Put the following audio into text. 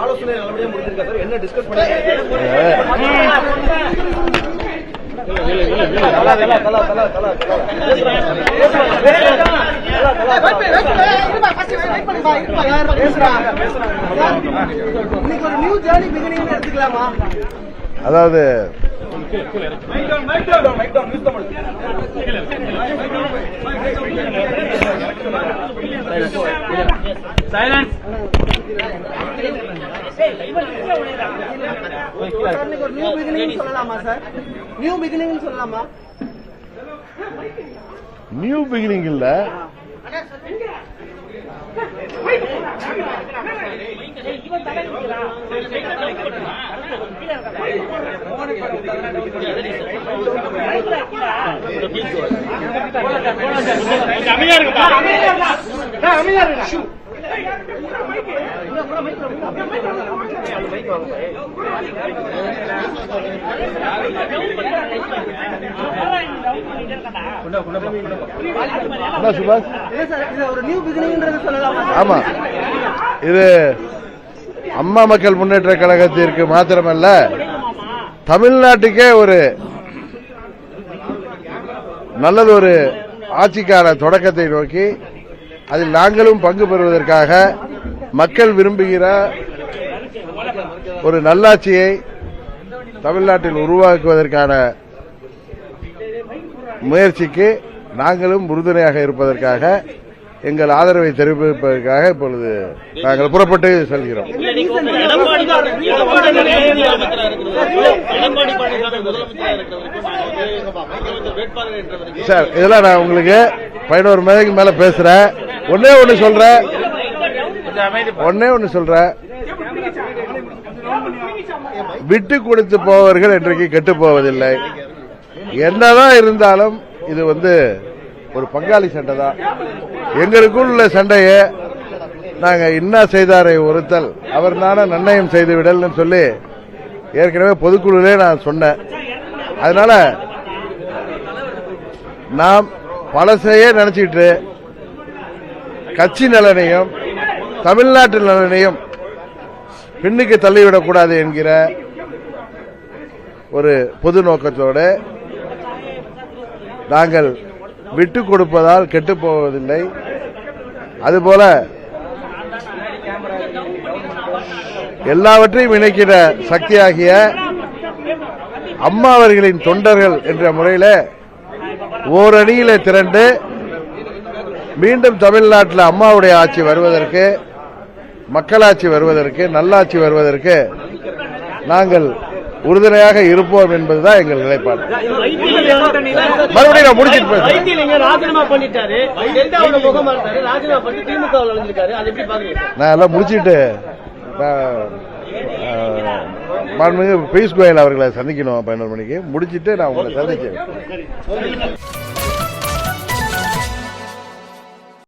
ஆலோசனை நல்லபடியா முடிஞ்சிருக்கா சார்? என்ன டிஸ்கஸ் பண்ணீங்க? அதாவது நியூ பிகினிங் இல்ல, ஆமா, இது அம்மா மக்கள் முன்னேற்ற கழகத்திற்கு மாத்திரமல்ல, தமிழ்நாட்டுக்கே ஒரு நல்லது ஒரு ஆட்சிக்கான தொடக்கத்தை நோக்கி அதில் நாங்களும் பங்கு பெறுவதற்காக மக்கள் விரும்புகிற ஒரு நல்லாட்சியை தமிழ்நாட்டில் உருவாக்குவதற்கான முயற்சிக்கு நாங்களும் உறுதுணையாக இருப்பதற்காக எங்கள் ஆதரவை தெரிவிப்பதற்காக இப்பொழுது நாங்கள் புறப்பட்டு செல்கிறோம். சார், இதெல்லாம் நான் உங்களுக்கு 11 மணிக்கு மேல பேசுறேன். ஒன்னே ஒன்னு சொல்றேன், விட்டு கொடுத்து போவர்கள் இன்றைக்கு கெட்டு போவதில்லை. என்னதான் இருந்தாலும் இது ஒரு பங்காளி சண்டை தான். எங்களுக்குள் உள்ள சண்டையை நாங்க இன்னா செய்தாரை ஒருத்தல் அவர் நான நன்னயம் செய்து விடல்னு சொல்லி ஏற்கனவே பொதுக்குழுவிலே நான் சொன்னேன். அதனால நாம் பழசையே நினைச்சிட்டு கட்சி நலனையும் தமிழ்நாட்டு நலனையும் பின்னுக்கு தள்ளிவிடக்கூடாது என்கிற ஒரு பொது நோக்கத்தோடு நாங்கள் விட்டுக் கொடுப்பதால் கெட்டுப் போவதில்லை. அதுபோல எல்லாவற்றையும் இணைக்கிற சக்தியாகிய அம்மா அவர்களின் தொண்டர்கள் என்ற முறையில் ஓரணியிலே திரண்டு மீண்டும் தமிழ்நாட்டில் அம்மாவுடைய ஆட்சி வருவதற்கு, மக்களாட்சி வருவதற்கு, நல்லாட்சி வருவதற்கு நாங்கள் உறுதுணையாக இருப்போம் என்பதுதான் எங்கள் நிலைப்பாடு. மறுபடியும் நான் முடிச்சிட்டு பேசுறேன். நான் எல்லாம் முடிச்சிட்டு மாண்புமிகு பியூஷ் கோயல் அவர்களை சந்திக்கணும் 11 மணிக்கு. முடிச்சிட்டு நான் உங்களை சந்திச்சேன்.